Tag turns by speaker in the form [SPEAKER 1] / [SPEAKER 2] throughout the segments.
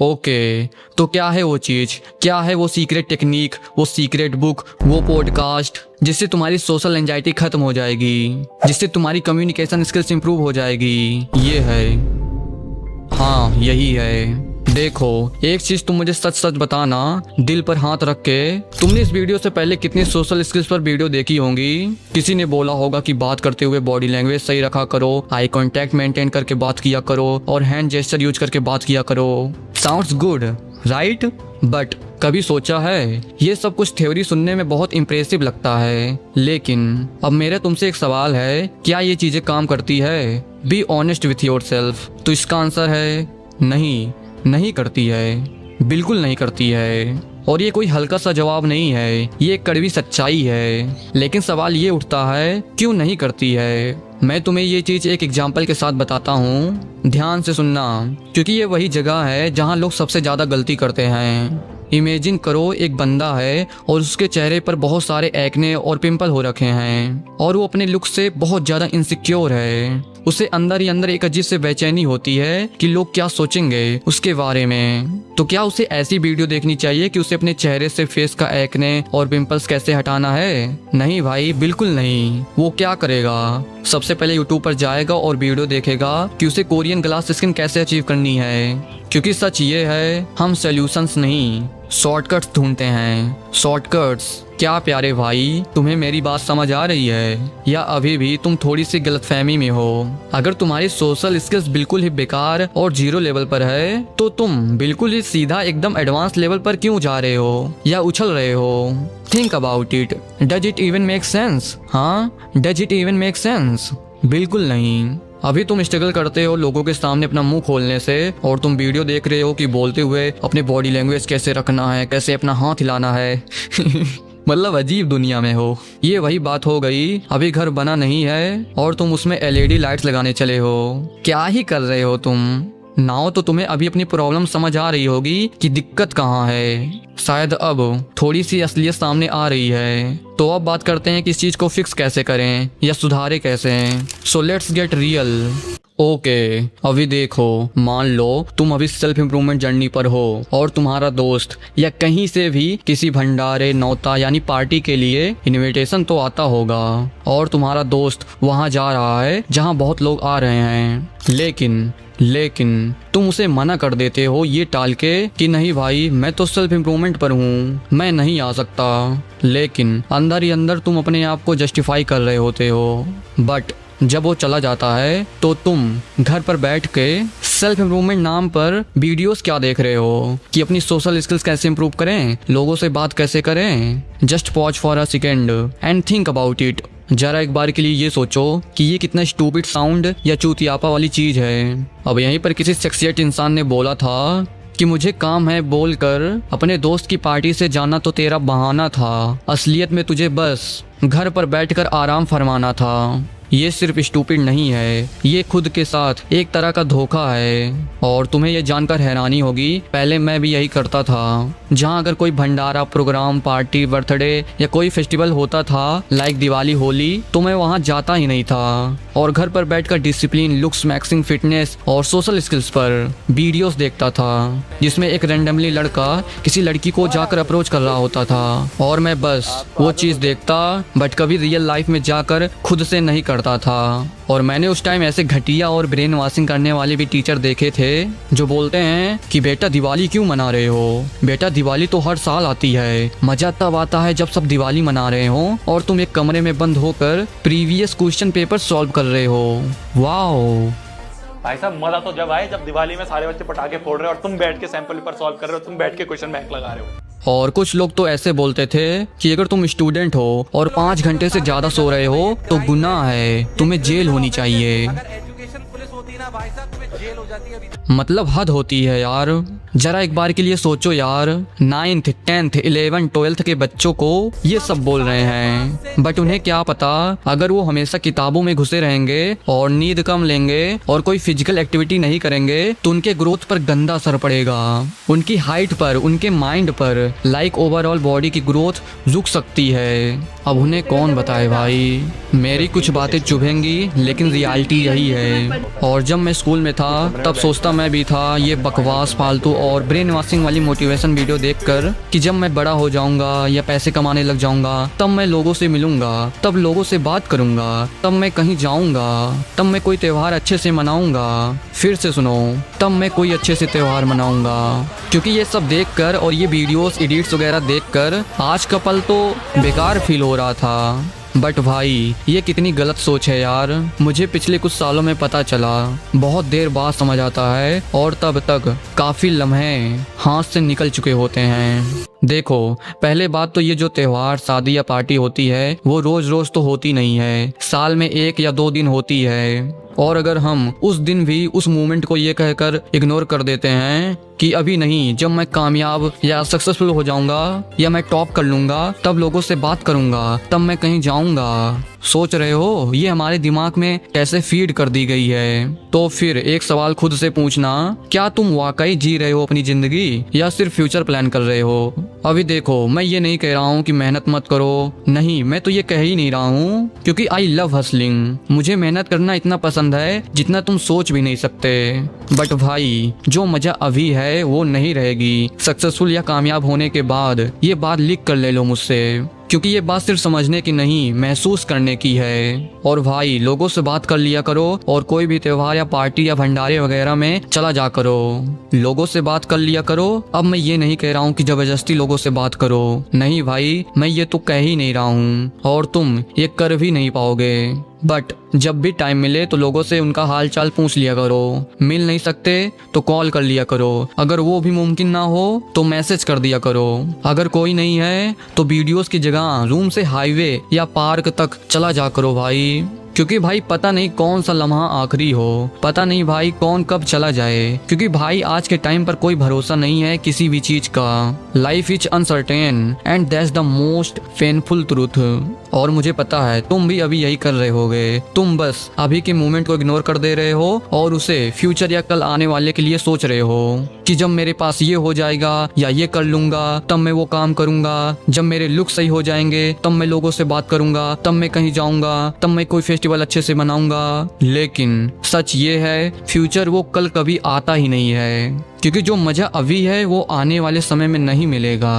[SPEAKER 1] Okay, तो क्या है वो चीज़, क्या है वो सीक्रेट टेक्निक, वो सीक्रेट बुक, वो पॉडकास्ट जिससे तुम्हारी सोशल एंजाइटी खत्म हो जाएगी, जिससे तुम्हारी कम्युनिकेशन स्किल्स इंप्रूव हो जाएगी? ये है, हाँ यही है। देखो, एक चीज तुम मुझे सच सच बताना, दिल पर हाथ रख के, तुमने इस वीडियो से पहले कितनी सोशल स्किल्स पर वीडियो देखी होंगी? किसी ने बोला होगा कि बात करते हुए बॉडी लैंग्वेज सही रखा करो, आई कांटेक्ट मेंटेन करके बात किया करो और हैंड जेस्चर यूज करके बात किया करो। Sounds good, right? बट कभी सोचा है, ये सब कुछ थ्योरी सुनने में बहुत इम्प्रेसिव लगता है, लेकिन अब मेरा तुमसे एक सवाल है, क्या ये चीजें काम करती है? Be honest with your self. तो इसका आंसर है नहीं, नहीं करती है, बिल्कुल नहीं करती है। और ये कोई हल्का सा जवाब नहीं है, ये एक कड़वी सच्चाई है। लेकिन सवाल ये उठता है, क्यों नहीं करती है? मैं तुम्हें ये चीज एक एग्जाम्पल के साथ बताता हूँ, ध्यान से सुनना, क्योंकि ये वही जगह है जहाँ लोग सबसे ज्यादा गलती करते हैं। इमेजिन करो, एक बंदा है और उसके चेहरे पर बहुत सारे एक्ने और पिंपल हो रखे हैं और वो अपने लुक से बहुत ज्यादा इनसिक्योर है। उसे अंदर ही अंदर एक अजीब से बेचैनी होती है कि लोग क्या सोचेंगे उसके बारे में। तो क्या उसे ऐसी वीडियो देखनी चाहिए कि उसे अपने चेहरे से फेस का एक्ने और पिंपल्स कैसे हटाना है? नहीं भाई, बिल्कुल नहीं। वो क्या करेगा, सबसे पहले यूट्यूब पर जाएगा और वीडियो देखेगा कि उसे कोरियन ग्लास स्किन कैसे अचीव करनी है। क्योंकि सच ये है, हम सॉल्यूशंस नहीं, शॉर्टकट्स ढूंढते हैं। शॉर्टकट्स। क्या प्यारे भाई, तुम्हें मेरी बात समझ आ रही है या अभी भी तुम थोड़ी सी गलतफहमी में हो? अगर तुम्हारी सोशल स्किल्स बिल्कुल ही बेकार और जीरो लेवल पर है, तो तुम बिल्कुल ही सीधा एकदम एडवांस लेवल पर क्यों जा रहे हो या उछल रहे हो? Think about it. Does it even make sense? हाँ, does it even make sense? बिल्कुल नहीं। अभी तुम स्ट्रगल करते हो लोगों के सामने अपना मुंह खोलने से, और तुम वीडियो देख रहे हो कि बोलते हुए अपने बॉडी लैंग्वेज कैसे रखना है, कैसे अपना हाथ हिलाना है। मतलब अजीब दुनिया में हो। ये वही बात हो गई, अभी घर बना नहीं है और तुम उसमें एलईडी लाइट्स लगाने चले हो। क्या ही कर रहे हो तुम? नाउ तो तुम्हें अभी अपनी प्रॉब्लम समझ आ रही होगी कि दिक्कत कहाँ है। शायद अब थोड़ी सी असलियत सामने आ रही है। तो अब बात करते हैं कि इस चीज को फिक्स कैसे करें या सुधारे कैसे। So let's get real. Okay, अभी देखो, मान लो तुम अभी सेल्फ इम्प्रूवमेंट जर्नी पर हो और तुम्हारा दोस्त या कहीं से भी किसी भंडारे, नौता यानी पार्टी के लिए इनविटेशन तो आता होगा और तुम्हारा दोस्त वहां जा रहा है जहां बहुत लोग आ रहे हैं। लेकिन तुम उसे मना कर देते हो ये टाल के कि नहीं भाई, मैं तो सेल्फ इम्प्रूवमेंट पर हूँ, मैं नहीं आ सकता। लेकिन अंदर ही अंदर तुम अपने आप को जस्टिफाई कर रहे होते हो। बट जब वो चला जाता है तो तुम घर पर बैठ के सेल्फ इम्प्रूवमेंट नाम पर वीडियोस क्या देख रहे हो कि अपनी सोशल स्किल्स कैसे इम्प्रूव करें, लोगों से बात कैसे करें। Just pause for a second and think about it. जरा एक बार के लिए ये सोचो कि ये कितना स्टूपिड साउंड या चूतियापा वाली चीज है। अब यहीं पर किसी शख्सियत इंसान ने बोला था कि मुझे काम है बोलकर अपने दोस्त की पार्टी से जाना तो तेरा बहाना था, असलियत में तुझे बस घर पर बैठकर आराम फरमाना था। ये सिर्फ स्टूपिड नहीं है, ये खुद के साथ एक तरह का धोखा है। और तुम्हें ये जानकर हैरानी होगी, पहले मैं भी यही करता था। जहाँ अगर कोई भंडारा, प्रोग्राम, पार्टी, बर्थडे या कोई फेस्टिवल होता था लाइक दिवाली, होली, तो मैं वहाँ जाता ही नहीं था और घर पर बैठकर डिसिप्लिन, लुक्स, मैक्सिंग, फिटनेस और सोशल स्किल्स पर वीडियोस देखता था, जिसमें एक रैंडमली लड़का किसी लड़की को जाकर अप्रोच कर रहा होता था और मैं बस वो चीज देखता, बट कभी रियल लाइफ में जाकर खुद से नहीं करता था। और मैंने उस टाइम ऐसे घटिया और ब्रेन वॉशिंग करने वाले भी टीचर देखे थे जो बोलते हैं कि बेटा दिवाली क्यों मना रहे हो, बेटा दिवाली तो हर साल आती है, मजा तब आता है जब सब दिवाली मना रहे हो और तुम एक कमरे में बंद होकर प्रीवियस क्वेश्चन पेपर सॉल्व कर रहे हो। वाओ
[SPEAKER 2] भाई साहब, मजा तो जब आए जब दिवाली में सारे बच्चे पटाखे फोड़ रहे हो और तुम बैठ के सैंपल पेपर सॉल्व कर रहे हो, तुम बैठ के क्वेश्चन बैंक लगा रहे हो।
[SPEAKER 1] और कुछ लोग तो ऐसे बोलते थे कि अगर तुम स्टूडेंट हो और 5 घंटे से ज्यादा सो रहे हो तो गुनाह है, तुम्हें जेल होनी चाहिए। मतलब हद होती है यार। जरा एक बार के लिए सोचो यार, 9th, 10th, 11th, 12th के बच्चों को ये सब बोल रहे हैं, बट उन्हें क्या पता अगर वो हमेशा किताबों में घुसे रहेंगे और नींद कम लेंगे और कोई फिजिकल एक्टिविटी नहीं करेंगे तो उनके ग्रोथ पर गंदा असर पड़ेगा, उनकी हाइट पर, उनके माइंड पर, लाइक ओवरऑल बॉडी की ग्रोथ रुक सकती है। अब उन्हें कौन बताए भाई। मेरी कुछ बातें चुभेंगी लेकिन रियलिटी यही है। और जब मैं स्कूल में था तब सोचता मैं भी था ये बकवास फालतू और ब्रेन वॉशिंग वाली मोटिवेशन वीडियो देखकर कि जब मैं बड़ा हो जाऊंगा या पैसे कमाने लग जाऊंगा तब मैं लोगों से मिलूंगा, तब लोगों से बात करूंगा, तब मैं कहीं जाऊंगा, तब मैं कोई त्योहार अच्छे से मनाऊंगा। फिर से सुनो, तब मैं कोई अच्छे से त्योहार मनाऊंगा। क्योंकि ये सब देखकर और ये वीडियोस एडिट्स वगैरह देखकर आज का पल तो बेकार फील हो रहा था। बट भाई ये कितनी गलत सोच है यार। मुझे पिछले कुछ सालों में पता चला, बहुत देर बाद समझ आता है और तब तक काफी लम्हे हाथ से निकल चुके होते हैं। देखो, पहले बात तो ये जो त्योहार, शादी या पार्टी होती है वो रोज रोज तो होती नहीं है, साल में 1 या 2 दिन होती है। और अगर हम उस दिन भी उस मोमेंट को ये कहकर इग्नोर कर देते हैं कि अभी नहीं, जब मैं कामयाब या सक्सेसफुल हो जाऊंगा या मैं टॉप कर लूंगा तब लोगों से बात करूंगा, तब मैं कहीं जाऊंगा। सोच रहे हो ये हमारे दिमाग में कैसे फीड कर दी गई है? तो फिर एक सवाल खुद से पूछना, क्या तुम वाकई जी रहे हो अपनी जिंदगी या सिर्फ फ्यूचर प्लान कर रहे हो? अभी देखो, मैं ये नहीं कह रहा हूँ कि मेहनत मत करो, नहीं, मैं तो ये कह ही नहीं रहा हूँ, क्योंकि आई लव हसलिंग। मुझे मेहनत करना इतना पसंद है जितना तुम सोच भी नहीं सकते। बट भाई जो मजा अभी है वो नहीं रहेगी सक्सेसफुल या कामयाब होने के बाद। ये बात लिख कर ले लो मुझसे, क्योंकि ये बात सिर्फ समझने की नहीं, महसूस करने की है। और भाई लोगों से बात कर लिया करो और कोई भी त्योहार या पार्टी या भंडारे वगैरह में चला जा करो, लोगों से बात कर लिया करो। अब मैं ये नहीं कह रहा हूँ कि जबरदस्ती लोगों से बात करो, नहीं भाई, मैं ये तो कह ही नहीं रहा हूँ और तुम ये कर भी नहीं पाओगे। बट जब भी टाइम मिले तो लोगों से उनका हाल चाल पूछ लिया करो। मिल नहीं सकते तो कॉल कर लिया करो, अगर वो भी मुमकिन ना हो तो मैसेज कर दिया करो। अगर कोई नहीं है तो वीडियोस की जगह रूम से हाईवे या पार्क तक चला जा करो भाई, क्योंकि भाई पता नहीं कौन सा लम्हा आखिरी हो, पता नहीं भाई कौन कब चला जाए। क्योंकि भाई आज के टाइम पर कोई भरोसा नहीं है किसी भी चीज का। Life is uncertain and that's the most painful truth. और मुझे पता है तुम भी अभी यही कर रहे होगे, तुम बस अभी के मोमेंट को इग्नोर कर दे रहे हो और उसे फ्यूचर या कल आने वाले के लिए सोच रहे हो कि जब मेरे पास ये हो जाएगा या ये कर लूंगा तब मैं वो काम करूंगा, जब मेरे लुक सही हो जाएंगे तब मैं लोगों से बात करूंगा, तब मैं कहीं जाऊंगा, तब मैं कोई फेस्टिवल अच्छे से मनाऊंगा। लेकिन सच ये है, फ्यूचर वो कल कभी आता ही नहीं है, क्योंकि जो मजा अभी है वो आने वाले समय में नहीं मिलेगा।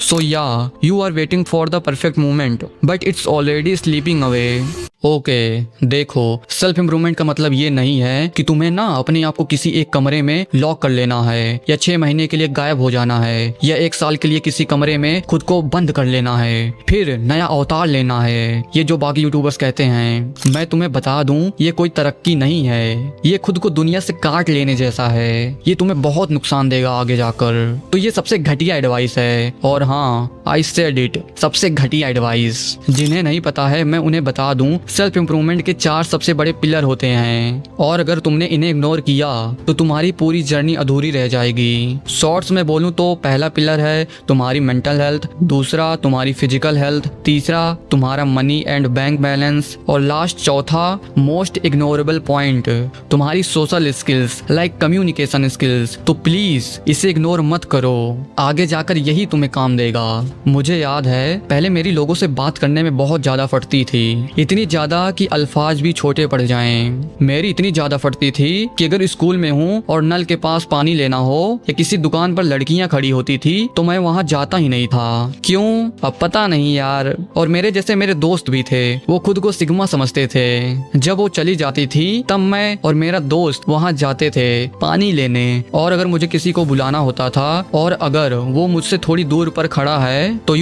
[SPEAKER 1] So yeah you are waiting for the perfect moment but it's already slipping away. Okay, देखो, सेल्फ इम्प्रूवमेंट का मतलब ये नहीं है कि तुम्हें ना अपने आप को किसी एक कमरे में लॉक कर लेना है या 6 महीने के लिए गायब हो जाना है या 1 साल के लिए किसी कमरे में खुद को बंद कर लेना है फिर नया अवतार लेना है, ये जो बाकी यूट्यूबर्स कहते हैं। मैं तुम्हें बता दूं, ये कोई तरक्की नहीं है, ये खुद को दुनिया से काट लेने जैसा है, ये तुम्हें बहुत नुकसान देगा आगे जाकर। तो ये सबसे घटिया एडवाइस है, और हाँ, आई सेड इट, सबसे घटिया एडवाइस। जिन्हें नहीं पता है मैं उन्हें बता दूं, सेल्फ इम्प्रूवमेंट के 4 सबसे बड़े पिलर होते हैं और अगर तुमने इन्हें इग्नोर किया तो तुम्हारी पूरी जर्नी अधूरी रह जाएगी। शॉर्ट्स में बोलूं तो पहला पिलर है तुम्हारी मेंटल हेल्थ, दूसरा तुम्हारी फिजिकल हेल्थ, तीसरा तुम्हारा मनी एंड बैंक बैलेंस और लास्ट चौथा मोस्ट इग्नोरेबल पॉइंट तुम्हारी social skills like communication skills. तो प्लीज इसे इग्नोर मत करो, आगे जाकर यही तुम्हें काम देगा। मुझे याद है पहले मेरी लोगों से बात करने में बहुत ज्यादा फटती थी, इतनी ज्यादा कि अल्फाज भी छोटे पड़ जाएं। मेरी इतनी ज्यादा फटती थी कि अगर स्कूल में हूँ और नल के पास पानी लेना हो या किसी दुकान पर लड़कियां खड़ी होती थी तो मैं वहाँ जाता ही नहीं था। क्यों? अब पता नहीं यार। और मेरे जैसे मेरे दोस्त भी थे, वो खुद को सिग्मा समझते थे। जब वो चली जाती थी तब मैं और मेरा दोस्त वहाँ जाते थे पानी लेने, और अगर मुझे किसी को बुलाना होता था और अगर वो मुझसे थोड़ी दूर पर खड़ा है तो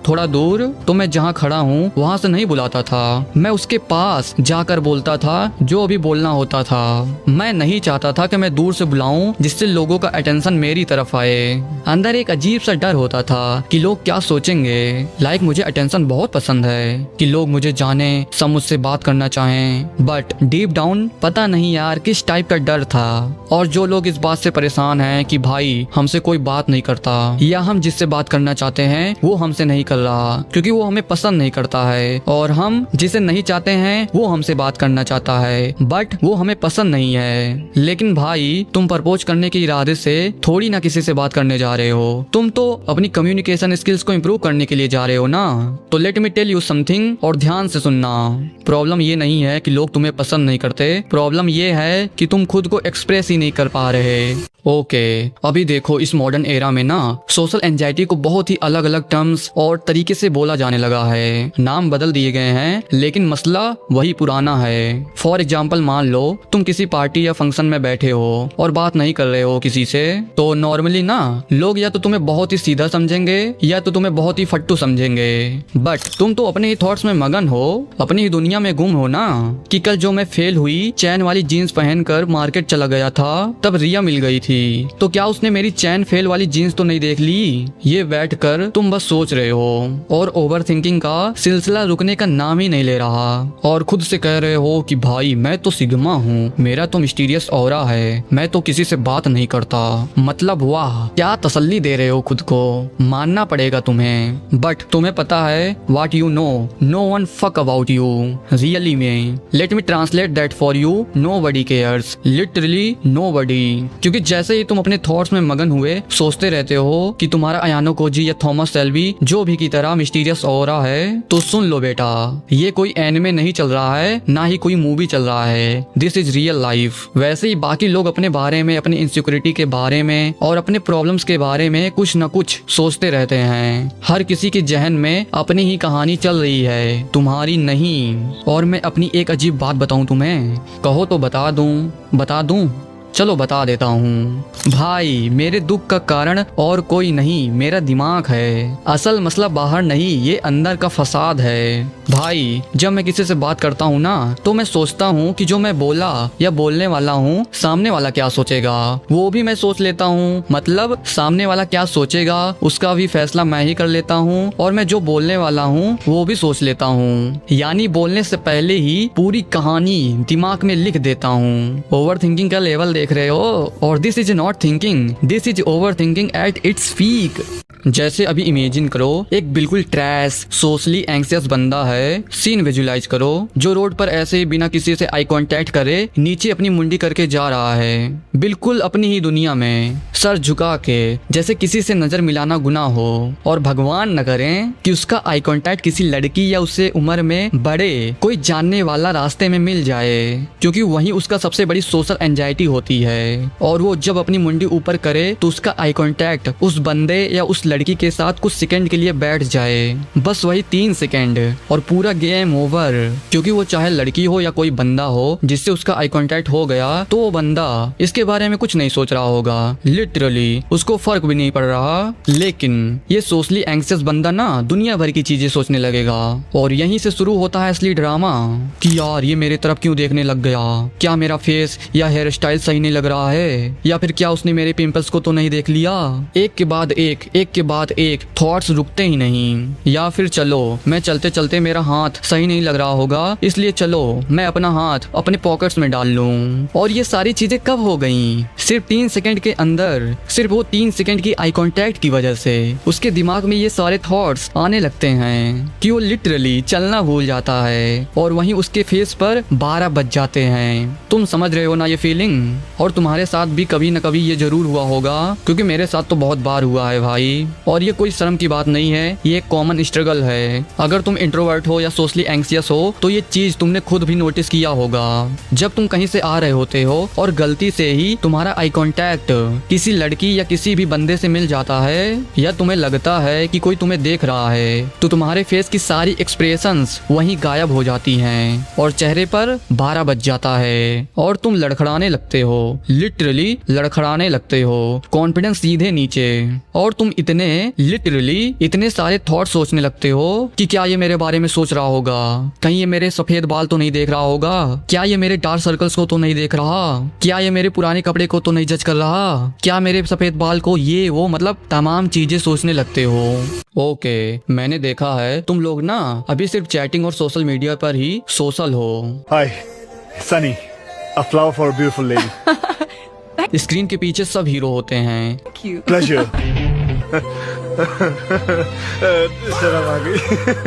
[SPEAKER 1] थोड़ा दूर, तो मैं जहाँ खड़ा हूँ वहाँ से नहीं बुलाता था, मैं उसके पास जाकर बोलता था जो अभी बोलना होता था। मैं नहीं चाहता था कि मैं दूर से बुलाऊं जिससे लोगों का अटेंशन मेरी तरफ आए। अंदर एक अजीब सा डर होता था कि लोग क्या सोचेंगे। लाइक मुझे अटेंशन बहुत पसंद है कि लोग मुझे जाने, सब मुझसे बात करना चाहें, बट डीप डाउन पता नहीं यार किस टाइप का डर था। और जो लोग इस बात से परेशान हैं कि भाई हमसे कोई बात नहीं करता या हम जिससे बात करना चाहते हैं हैं वो हमसे नहीं कर रहा, क्योंकि वो हमें पसंद नहीं करता है, और हम जिसे नहीं चाहते हैं वो हमसे बात करना चाहता है, बट वो हमें पसंद नहीं है। लेकिन भाई, तुम प्रपोज करने के इरादे से थोड़ी ना किसी से बात करने जा रहे हो, तुम तो अपनी कम्युनिकेशन स्किल्स को इम्प्रूव करने के लिए जा रहे हो ना। तो let me tell you something, और ध्यान से सुनना। प्रॉब्लम ये नहीं है कि लोग तुम्हें पसंद नहीं करते, प्रॉब्लम ये है कि तुम खुद को एक्सप्रेस ही नहीं कर पा रहे। ओके, अभी देखो इस मॉडर्न एरा में ना सोशल एंजाइटी को बहुत ही अलग अलग टर्म्स और तरीके से बोला जाने लगा है। नाम बदल दिए गए हैं लेकिन मसला वही पुराना है। फॉर एग्जाम्पल, मान लो तुम किसी पार्टी या फंक्शन में बैठे हो और बात नहीं कर रहे हो किसी से, तो नॉर्मली ना लोग या तो तुम्हें बहुत ही सीधा समझेंगे या तो तुम्हें बहुत ही फट्टू समझेंगे। बट तुम तो अपने ही थॉट्स में मगन हो, अपनी ही दुनिया में गुम हो ना। कि कल जो मैं फेल हुई चैन वाली जीन्स पहनकर मार्केट चला गया था, तब रिया मिल गई थी, तो क्या उसने मेरी चैन फेल वाली जीन्स तो नहीं देख ली? ये बैठकर तुम बस सोच रहे हो और ओवर थिंकिंग का सिलसिला रुकने का नाम ही नहीं ले रहा, और खुद से कह रहे हो कि भाई मैं तो सिग्मा हूँ, मेरा तो मिस्टीरियस ऑरा है, मैं तो किसी से बात नहीं करता। मतलब वाह, क्या तसल्ली दे रहे हो खुद को, मानना पड़ेगा तुम्हें। बट तुम्हें पता है what you know one fuck about you. Really में let me translate that for you, nobody cares, literally nobody. क्योंकि जैसे ही तुम अपने थॉट्स में मगन हुए सोचते रहते हो कि तुम्हारा अयानो कोजी या थॉमस सेल्वी जो भी की तरह मिस्टीरियस ऑरा है, तो सुन लो बेटा, ये कोई एनिमे नहीं चल रहा है, ना ही कोई मूवी चल रहा है, दिस इज रियल लाइफ। वैसे ही बाकी लोग अपने बारे में, अपनी इनसिक्योरिटी के बारे में और अपने प्रॉब्लम्स के बारे में कुछ न कुछ सोचते रहते हैं। हर किसी के जहन में अपनी ही कहानी चल रही है, तुम्हारी नहीं। और मैं अपनी एक अजीब बात बताऊं तुम्हें, कहो तो बता दूं? चलो बता देता हूँ भाई, मेरे दुख का कारण और कोई नहीं, मेरा दिमाग है। असल मसला बाहर नहीं, ये अंदर का फसाद है। भाई, जब मैं किसी से बात करता हूँ ना, तो मैं सोचता हूँ कि जो मैं बोला या बोलने वाला हूँ, सामने वाला क्या सोचेगा, वो भी मैं सोच लेता हूँ। मतलब सामने वाला क्या सोचेगा उसका भी फैसला मैं ही कर लेता हूँ, और मैं जो बोलने वाला हूँ वो भी सोच लेता हूँ। यानी बोलने से पहले ही पूरी कहानी दिमाग में लिख देता हूँ। ओवर थिंकिंग का लेवल देख रहे हो, और this is not thinking, this is over thinking at its peak. जैसे अभी इमेजिन करो एक बिल्कुल ट्रैश सोशली एंग्जियस बंदा है। सीन विजुलाइज करो, जो रोड पर ऐसे ही बिना किसी से आई कांटेक्ट करे नीचे अपनी मुंडी करके जा रहा है, बिल्कुल अपनी ही दुनिया में, सर झुका के, जैसे किसी से नजर मिलाना गुनाह हो। और भगवान न करें कि उसका आई कांटेक्ट किसी लड़की या उससे उम्र में बड़े कोई जानने वाला रास्ते में मिल जाए, क्योंकि वही उसका सबसे बड़ी सोशल एंजाइटी होती है। और वो जब अपनी मुंडी ऊपर करे तो उसका आई कांटेक्ट उस बंदे या उस लड़की के साथ कुछ सेकंड के लिए बैठ जाए, बस वही 3 सेकंड, और पूरा गेम ओवर। क्योंकि वो चाहे लड़की हो या कोई बंदा हो जिससे उसका आई कांटेक्ट हो गया, तो वो बंदा इसके बारे में कुछ नहीं सोच रहा होगा, लिटरली उसको फर्क भी नहीं पड़ रहा। लेकिन ये सोशली एंग्जियस बंदा ना दुनिया भर की चीजें सोचने लगेगा, और यहीं से शुरू होता है असली ड्रामा कि यार ये मेरे तरफ क्यों देखने लग गया, क्या मेरा फेस या हेयर स्टाइल सही नहीं लग रहा है, या फिर क्या उसने मेरे पिंपल्स को तो नहीं देख लिया। एक के बाद एक थॉट्स रुकते ही नहीं। या फिर चलो मैं चलते चलते मेरा हाथ सही नहीं लग रहा होगा, इसलिए चलो मैं अपना हाथ अपने पॉकेट्स में डाल लूं। और ये सारी चीजें कब हो गई? सिर्फ 3 सेकंड के अंदर, सिर्फ वो 3 सेकंड की आई कांटेक्ट की वजह से उसके दिमाग में ये सारे थॉट्स आने लगते हैं कि वो लिटरली चलना भूल जाता है, और वहीं उसके फेस पर 12 बज जाते हैं। तुम समझ रहे हो ना ये फीलिंग? और तुम्हारे साथ भी कभी न कभी ये जरूर हुआ होगा, क्योंकि मेरे साथ तो बहुत बार हुआ है भाई। और ये कोई शर्म की बात नहीं है, ये एक कॉमन स्ट्रगल है। अगर तुम इंट्रोवर्ट हो या सोशली एंग्जियस हो तो ये चीज तुमने खुद भी नोटिस किया होगा। जब तुम कहीं से आ रहे होते हो और गलती से ही तुम्हारा आई कांटेक्ट किसी लड़की या किसी भी बंदे से मिल जाता है, या तुम्हें लगता है कि कोई तुम्हें देख रहा है, तो तुम्हारे फेस की सारी एक्सप्रेशंस वहीं गायब हो जाती हैं, और चेहरे पर 12 बज जाता है, और तुम लड़खड़ाने लगते हो, लिटरली लड़खड़ाने लगते हो, कॉन्फिडेंस सीधे नीचे। और तुम लिटरली इतने सारे थॉट सोचने लगते हो कि क्या ये मेरे बारे में सोच रहा होगा, कहीं ये मेरे सफेद बाल तो नहीं देख रहा होगा, क्या ये मेरे डार्क सर्कल्स को तो नहीं देख रहा, क्या ये मेरे पुराने कपड़े को तो नहीं जज कर रहा, क्या मेरे सफेद बाल को, ये वो, मतलब तमाम चीजें सोचने लगते हो। ओके, मैंने देखा है तुम लोग ना अभी सिर्फ चैटिंग और सोशल मीडिया पर ही सोशल हो।
[SPEAKER 3] Hi, Sunny, a flower for a beautiful lady.
[SPEAKER 1] Screen के पीछे सब हीरो होते हैं।
[SPEAKER 3] Pleasure. शर्म आ गई।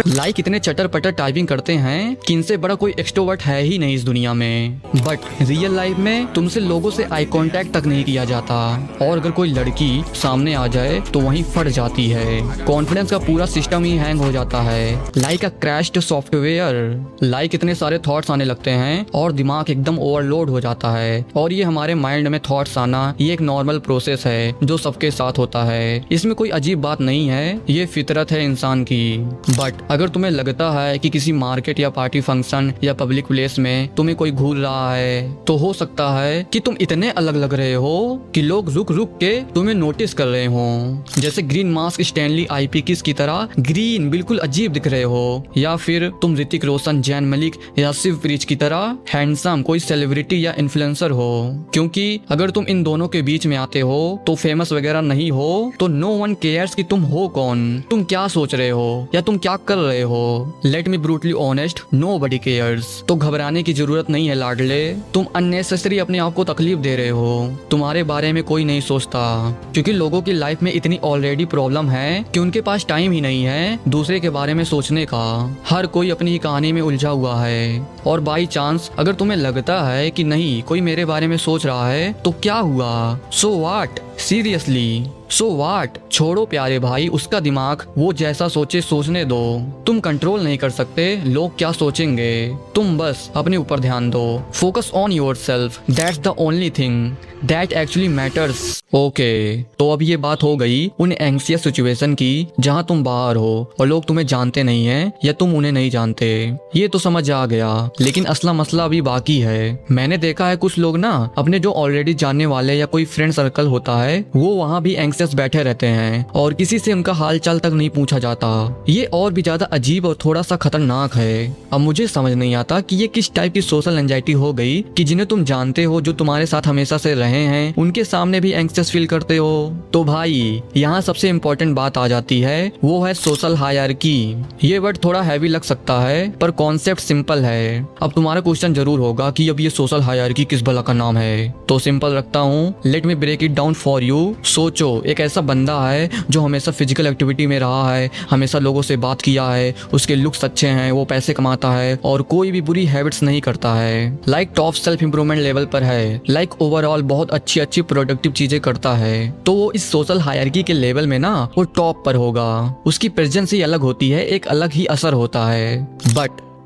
[SPEAKER 1] लाइक इतने चटर पटर टाइपिंग करते हैं कि इनसे बड़ा कोई एक्सट्रोवर्ट है ही नहीं इस दुनिया में। बट रियल लाइफ में तुमसे लोगों से आई कांटेक्ट तक नहीं किया जाता, और अगर कोई लड़की सामने आ जाए तो वहीं फट जाती है। कॉन्फिडेंस का पूरा सिस्टम ही हैंग हो जाता है, लाइक अ क्रैश्ड सॉफ्टवेयर। लाइक इतने सारे थॉट्स आने लगते हैं और दिमाग एकदम ओवरलोड हो जाता है। और ये हमारे माइंड में थॉट्स आना ये एक नॉर्मल प्रोसेस है जो सबके साथ होता है। इसमें कोई अजीब बात नहीं है, ये फितरत है इंसान की। बट अगर तुम्हें लगता है कि किसी मार्केट या पार्टी फंक्शन या पब्लिक प्लेस में तुम्हें कोई घूर रहा है, तो हो सकता है कि तुम इतने अलग लग रहे हो कि लोग रुक रुक के तुम्हें नोटिस कर रहे हो। जैसे ग्रीन मास्क स्टैनली आईपी किस की तरह ग्रीन बिल्कुल अजीब दिख रहे हो, या फिर तुम ऋतिक रोशन, जैन मलिक या शिव प्रीच की तरह हैंडसम कोई सेलिब्रिटी या इन्फ्लुएंसर हो। क्योंकि अगर तुम इन दोनों के बीच में आते हो तो फेमस वगैरह नहीं हो तो नो वन केयर्स कि तुम हो कौन, तुम क्या सोच रहे हो या तुम क्या कर रहे हो। Let me brutally honest, nobody cares. तो घबराने की जरूरत नहीं है लाडले, तुम अननेसेसरी अपने आप को तकलीफ दे रहे हो। तुम्हारे बारे में कोई नहीं सोचता, क्योंकि लोगों की लाइफ में इतनी ऑलरेडी प्रॉब्लम है कि उनके पास टाइम ही नहीं है दूसरे के बारे में सोचने का। हर कोई अपनी ही कहानी में उलझा हुआ है। और बाई चांस अगर तुम्हें लगता है कि नहीं कोई मेरे बारे में सोच रहा है तो क्या हुआ, so what, seriously so what. छोड़ो प्यारे भाई उसका दिमाग, वो जैसा सोचे सोचने दो। तुम कंट्रोल नहीं कर सकते लोग क्या सोचेंगे, तुम बस अपने ऊपर ध्यान दो। Focus on yourself, that's the only thing that actually matters. Okay, तो अब ये बात हो गई उन एंग्जियस सिचुएशन की जहाँ तुम बाहर हो और लोग तुम्हें जानते नहीं हैं या तुम उन्हें नहीं जानते। ये तो समझ आ गया, लेकिन असला मसला अभी बाकी है। मैंने देखा है कुछ लोग ना अपने जो ऑलरेडी जानने वाले या कोई फ्रेंड सर्कल होता है वो वहाँ भी एंग्जियस बैठे रहते हैं और किसी से उनका हाल चाल तक नहीं पूछा जाता। ये और भी ज्यादा अजीब और थोड़ा सा खतरनाक है। अब मुझे समझ नहीं आता कि ये किस टाइप की सोशल एंजाइटी हो गई कि जिन्हें तुम जानते हो, जो तुम्हारे साथ हमेशा से रहे हैं, उनके सामने भी एंग्जियस फील करते हो। तो भाई यहाँ सबसे इम्पोर्टेंट बात आ जाती है, वो है सोशल हायरार्की। ये वर्ड थोड़ा हैवी लग सकता है पर कॉन्सेप्ट सिंपल है। अब तुम्हारा क्वेश्चन जरूर होगा कि अब ये सोशल हायरार्की किस भला का नाम है, तो सिंपल रखता हूँ, let me break it down for you. सोचो एक ऐसा बंदा है जो हमेशा फिजिकल एक्टिविटी में रहा है, हमेशा लोगों से बात किया है, उसके लुक्स अच्छे हैं, वो पैसे कमाता है और कोई भी बुरी हैबिट्स नहीं करता है, like top self improvement level पर है, लाइक ओवरऑल बहुत अच्छी अच्छी प्रोडक्टिव चीजें करता है। तो वो इस सोशल हायरार्की के लेवल में ना वो टॉप पर होगा। उसकी प्रेजेंस ही अलग होती है, एक अलग ही असर होता है।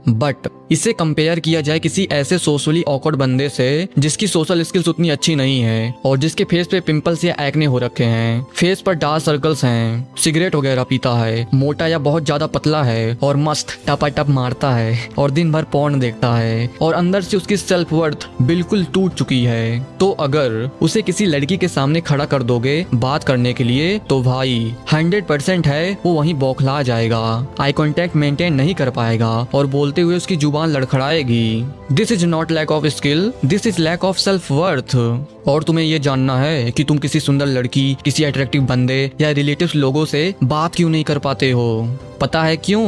[SPEAKER 1] बट इसे कंपेयर किया जाए किसी ऐसे सोशली ऑकवर्ड बंदे से जिसकी सोशल स्किल्स उतनी अच्छी नहीं है और जिसके फेस पे पिंपल्स या एक्ने हो रखे हैं, फेस पर डार्क सर्कल्स हैं, सिगरेट वगैरह पीता है, मोटा या बहुत ज्यादा पतला है और मस्त टपाटप मारता है और दिन भर पॉर्न देखता है और अंदर से उसकी सेल्फ वर्थ बिल्कुल टूट चुकी है। तो अगर उसे किसी लड़की के सामने खड़ा कर दोगे बात करने के लिए तो भाई 100% है वो वहीं बौखला जाएगा, आई कॉन्टेक्ट मेंटेन नहीं कर पाएगा और बोलते हुए उसकी जुबान लड़खड़ाएगी। This is not lack of skill, this is lack of self worth. और तुम्हें ये जानना है कि तुम किसी सुंदर लड़की, किसी अट्रैक्टिव बंदे या रिलेटिव्स लोगों से बात क्यों नहीं कर पाते हो? पता है क्यों?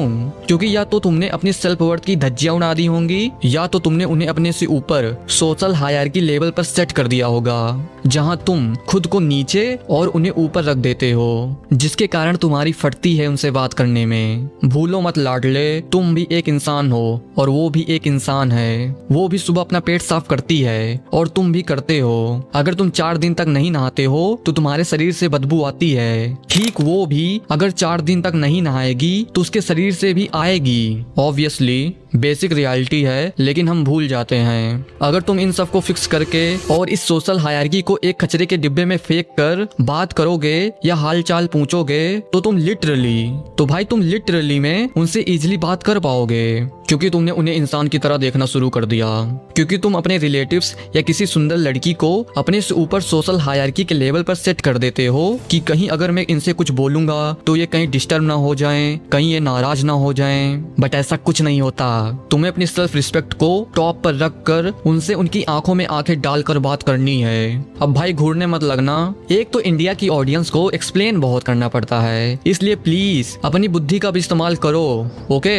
[SPEAKER 1] क्योंकि या तो तुमने अपनी सेल्फ वर्थ की धज्जियां उड़ा दी होंगी या तो तुमने उन्हें अपने से ऊपर सोशल हायरार्की लेवल पर सेट कर दिया होगा, जहां तुम खुद को नीचे और उन्हें ऊपर रख देते हो, जिसके कारण तुम्हारी फटती है उनसे बात करने में। भूलो मत लाडले, तुम भी एक इंसान हो और वो भी एक इंसान है। वो भी सुबह अपना पेट साफ करती है और तुम भी करते हो। अगर तुम 4 दिन तक नहीं नहाते हो तो तुम्हारे शरीर से बदबू आती है। ठीक वो भी अगर 4 दिन तक नहीं नहाएगी तो उसके शरीर से भी आएगी। ऑब्वियसली बेसिक रियलिटी है, लेकिन हम भूल जाते हैं। अगर तुम इन सब को फिक्स करके और इस सोशल हायरार्की को एक कचरे के डिब्बे में फेंक कर बात करोगे या हालचाल पूछोगे तो तुम लिटरली में उनसे इजीली बात कर पाओगे, क्योंकि तुमने उन्हें इंसान की तरह देखना शुरू कर दिया। क्योंकि तुम अपने रिलेटिव्स या किसी सुंदर लड़की को अपने से ऊपर सोशल हायरार्की के लेवल पर सेट कर देते हो कि कहीं अगर मैं इनसे कुछ बोलूंगा तो ये कहीं डिस्टर्ब ना हो जाएं, कहीं ये नाराज ना हो जाएं। बट ऐसा कुछ नहीं होता। तुम्हें अपनी सेल्फ रिस्पेक्ट को टॉप पर रख कर उनसे उनकी आंखों में आंखें डालकर बात करनी है। अब भाई घूरने मत लगना। एक तो इंडिया की ऑडियंस को एक्सप्लेन बहुत करना पड़ता है, इसलिए प्लीज अपनी बुद्धि का भी इस्तेमाल करो। ओके,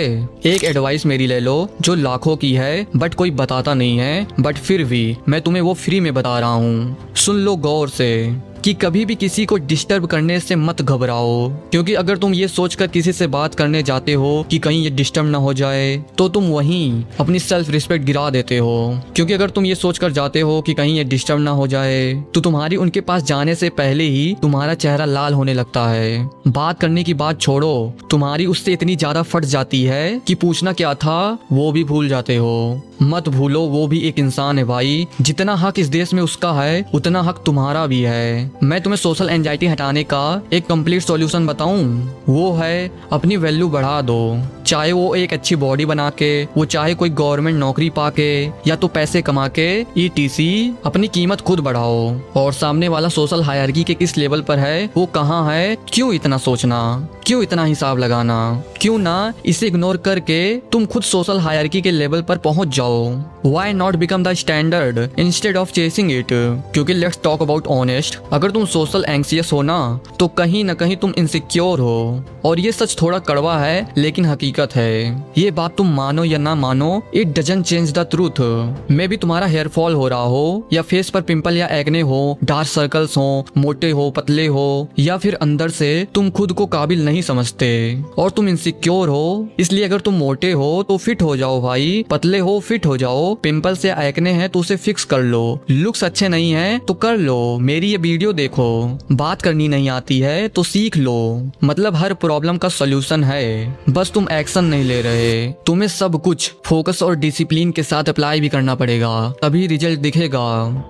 [SPEAKER 1] एक एडवाइस मेरी ले लो जो लाखों की है बट कोई बताता नहीं है, बट फिर भी मैं तुम्हें वो फ्री में बता रहा हूँ। सुन लो गौर से। कि कभी भी किसी को डिस्टर्ब करने से मत घबराओ, क्योंकि अगर तुम ये सोचकर किसी से बात करने जाते हो कि कहीं ये डिस्टर्ब ना हो जाए तो तुम वहीं अपनी सेल्फ रिस्पेक्ट गिरा देते हो। क्योंकि अगर तुम ये सोचकर जाते हो कि कहीं ये डिस्टर्ब ना हो जाए तो तुम्हारी उनके पास जाने से पहले ही तुम्हारा चेहरा लाल होने लगता है। बात करने की बात छोड़ो, तुम्हारी उससे इतनी ज्यादा फट जाती है कि पूछना क्या था वो भी भूल जाते हो। मत भूलो वो भी एक इंसान है भाई, जितना हक इस देश में उसका है उतना हक तुम्हारा भी है। मैं तुम्हें सोशल एंजाइटी हटाने का एक कंप्लीट सॉल्यूशन बताऊं, वो है अपनी वैल्यू बढ़ा दो। चाहे वो एक अच्छी बॉडी बना के, वो चाहे कोई गवर्नमेंट नौकरी पाके, या तो पैसे कमा के, ETC अपनी कीमत खुद बढ़ाओ। और सामने वाला सोशल हायरार्की के किस लेवल पर है, वो कहाँ है, क्यों इतना सोचना, क्यों इतना हिसाब लगाना, क्यों ना इसे इग्नोर करके तुम खुद सोशल हायरार्की के लेवल पर पहुंच जाओ। Why not become the standard instead of chasing it? क्योंकि let's talk about honest, अगर तुम सोशल एंग्जियस हो ना तो कहीं ना कहीं तुम इनसिक्योर हो। और ये सच थोड़ा कड़वा है लेकिन हकीकत है। ये बात तुम मानो या ना मानो, it doesn't change the truth. मे भी तुम्हारा हेयर फॉल हो रहा हो, या फेस पर पिंपल या एक्ने हो, डार्क सर्कल्स हो, मोटे हो, पतले हो, या फिर अंदर से तुम खुद को काबिल नहीं समझते और तुम इनसिक्योर हो। इसलिए अगर तुम मोटे हो तो फिट हो जाओ भाई, पतले हो फिट हो जाओ, पिंपल्स या एक्ने है तो उसे फिक्स कर लो, लुक्स अच्छे नहीं है तो कर लो, मेरी ये वीडियो देखो, बात करनी नहीं आती है तो सीख लो। मतलब हर प्रॉब्लम का सॉल्यूशन है, बस तुम एक्शन नहीं ले रहे। तुम्हें सब कुछ फोकस और डिसिप्लिन के साथ अप्लाई भी करना पड़ेगा, तभी रिजल्ट दिखेगा।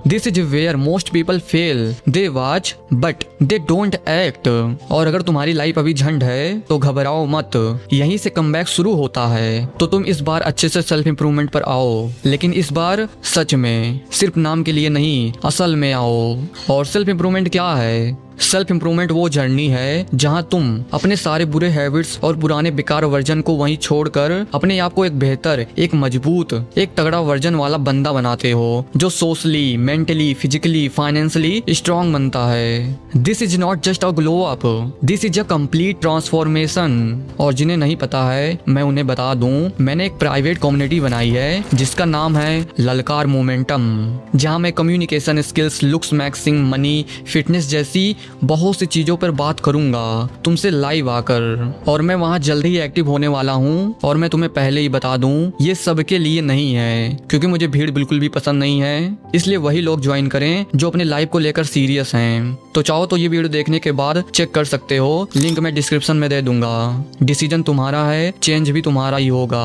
[SPEAKER 1] This is where most people fail, they watch but they don't act. और अगर तुम्हारी लाइफ अभी झंड है तो घबराओ मत, यहीं से कमबैक शुरू होता है। तो तुम इस बार अच्छे से सेल्फ इंप्रूवमेंट पर आओ, लेकिन इस बार सच में, सिर्फ नाम के लिए नहीं, असल में आओ। और सेल्फ इंप्रूवमेंट क्या है? सेल्फ इंप्रूवमेंट वो जर्नी है जहां तुम अपने सारे बुरे हैबिट्स और पुराने बेकार वर्जन को वहीं छोड़कर अपने आप को एक बेहतर, एक मजबूत, एक तगड़ा वर्जन वाला बंदा बनाते हो, जो socially, mentally, physically, financially strong बनता है। This is not just a glow up, this is a complete transformation. और जिन्हें नहीं पता है मैं उन्हें बता दूं, मैंने एक प्राइवेट कम्युनिटी बनाई है जिसका नाम है ललकार मोमेंटम, जहां मैं communication skills, looks maxing, money, fitness जैसी बहुत सी चीजों पर बात करूंगा तुमसे लाइव आकर। और मैं वहां जल्दी ही एक्टिव होने वाला हूं। और मैं तुम्हें पहले ही बता दूं, ये सबके लिए नहीं है, क्योंकि मुझे भीड़ बिल्कुल भी पसंद नहीं है। इसलिए वही लोग ज्वाइन करें जो अपने लाइफ को लेकर सीरियस हैं। तो चाहो तो ये वीडियो देखने के बाद चेक कर सकते हो, लिंक मैं डिस्क्रिप्शन में दे दूंगा। डिसीजन तुम्हारा है, चेंज भी तुम्हारा ही होगा।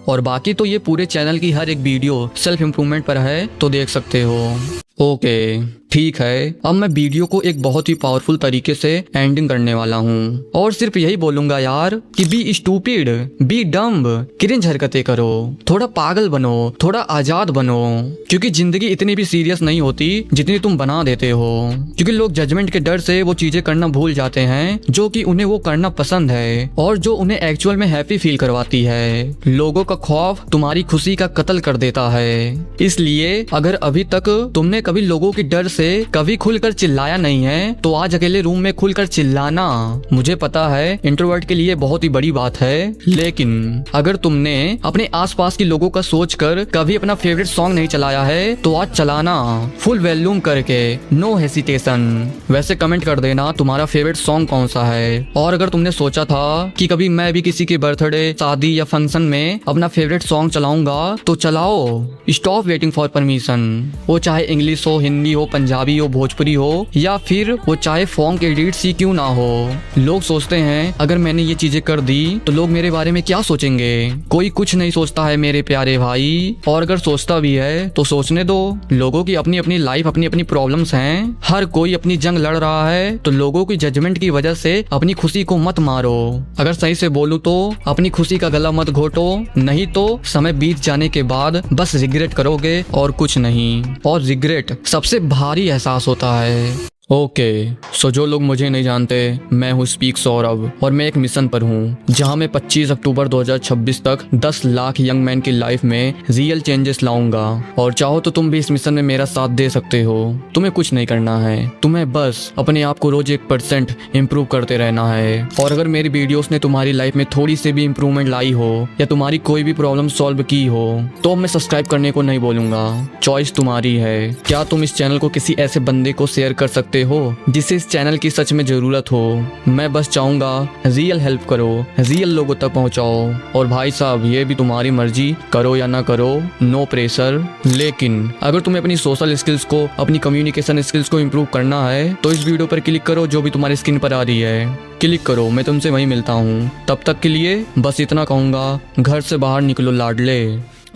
[SPEAKER 1] और बाकी तो ये पूरे चैनल की हर एक वीडियो सेल्फ इंप्रूवमेंट पर है, तो देख सकते हो। ओके ठीक है, अब मैं वीडियो को एक बहुत ही पावरफुल तरीके से एंडिंग करने वाला हूँ। और सिर्फ यही बोलूंगा यार कि be stupid, be dumb, cringe हरकतें करो, थोड़ा पागल बनो, थोड़ा आजाद बनो। क्योंकि जिंदगी इतनी भी सीरियस नहीं होती जितनी तुम बना देते हो। क्योंकि लोग जजमेंट के डर से वो चीजें करना भूल जाते हैं जो कि उन्हें वो करना पसंद है और जो उन्हें एक्चुअल में हैप्पी फील करवाती है। लोगों का खौफ तुम्हारी खुशी का कत्ल कर देता है। इसलिए अगर अभी तक तुमने कभी लोगों के डर से कभी खुलकर चिल्लाया नहीं है तो आज अकेले रूम में खुलकर चिल्लाना। मुझे पता है इंट्रोवर्ट के लिए बहुत ही बड़ी बात है, लेकिन अगर तुमने अपने आसपास के लोगों का सोचकर कभी अपना फेवरेट सॉन्ग नहीं चलाया है तो आज चलाना, फुल वॉल्यूम करके, नो हेसिटेशन। वैसे कमेंट कर देना तुम्हारा फेवरेट सॉन्ग कौन सा है। और अगर तुमने सोचा था कि कभी मैं भी किसी के बर्थडे, शादी या फंक्शन में अपना फेवरेट सॉन्ग चलाऊंगा तो चलाओ। Stop waiting for permission. वो चाहे इंग्लिश हो, हिंदी हो, पंजाबी हो, भोजपुरी हो, या फिर वो चाहे फॉन्क एडिट सी क्यों ना हो। लोग सोचते हैं अगर मैंने ये चीजें कर दी तो लोग मेरे बारे में क्या सोचेंगे। कोई कुछ नहीं सोचता है मेरे प्यारे भाई, और अगर सोचता भी है तो सोचने दो। लोगों की अपनी अपनी लाइफ, अपनी अपनी प्रॉब्लम्स हैं, हर कोई अपनी जंग लड़ रहा है। तो लोगों की जजमेंट की वजह से अपनी खुशी को मत मारो। अगर सही से बोलूं तो अपनी खुशी का गला मत घोटो, नहीं तो समय बीत जाने के बाद बस रिग्रेट करोगे और कुछ नहीं। और रिग्रेट सबसे भारी एहसास होता है। ओके सो जो लोग मुझे नहीं जानते, मैं हूँ स्पीक सौरभ और मैं एक मिशन पर हूँ जहाँ मैं 25 अक्टूबर 2026 तक 10 लाख यंग मैन की लाइफ में रियल चेंजेस लाऊंगा। और चाहो तो तुम भी इस मिशन में मेरा साथ दे सकते हो। तुम्हें कुछ नहीं करना है, तुम्हें बस अपने आप को रोज 1% इम्प्रूव करते रहना है। और अगर मेरी वीडियोस ने तुम्हारी लाइफ में थोड़ी सी भी इम्प्रूवमेंट लाई हो या तुम्हारी कोई भी प्रॉब्लम सॉल्व की हो तो मैं सब्सक्राइब करने को नहीं बोलूंगा, चॉइस तुम्हारी है। क्या तुम इस चैनल को किसी ऐसे बंदे को शेयर कर सकते सकते हो जिसे इस चैनल की सच में ज़रूरत हो। मैं बस चाहूँगा रियल हेल्प करो, रियल लोगों तक पहुँचाओ। और भाई साहब ये भी तुम्हारी मर्जी, करो या ना करो, नो प्रेशर। लेकिन अगर तुम्हें अपनी सोशल स्किल्स को, अपनी कम्युनिकेशन स्किल्स को इम्प्रूव करना है तो इस वीडियो पर क्लिक करो जो भी तुम्हारी स्क्रीन पर आ रही है। क्लिक करो, मैं तुमसे वहीं मिलता हूँ। तब तक के लिए बस इतना कहूँगा, घर से बाहर निकलो लाडले।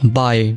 [SPEAKER 1] बाय।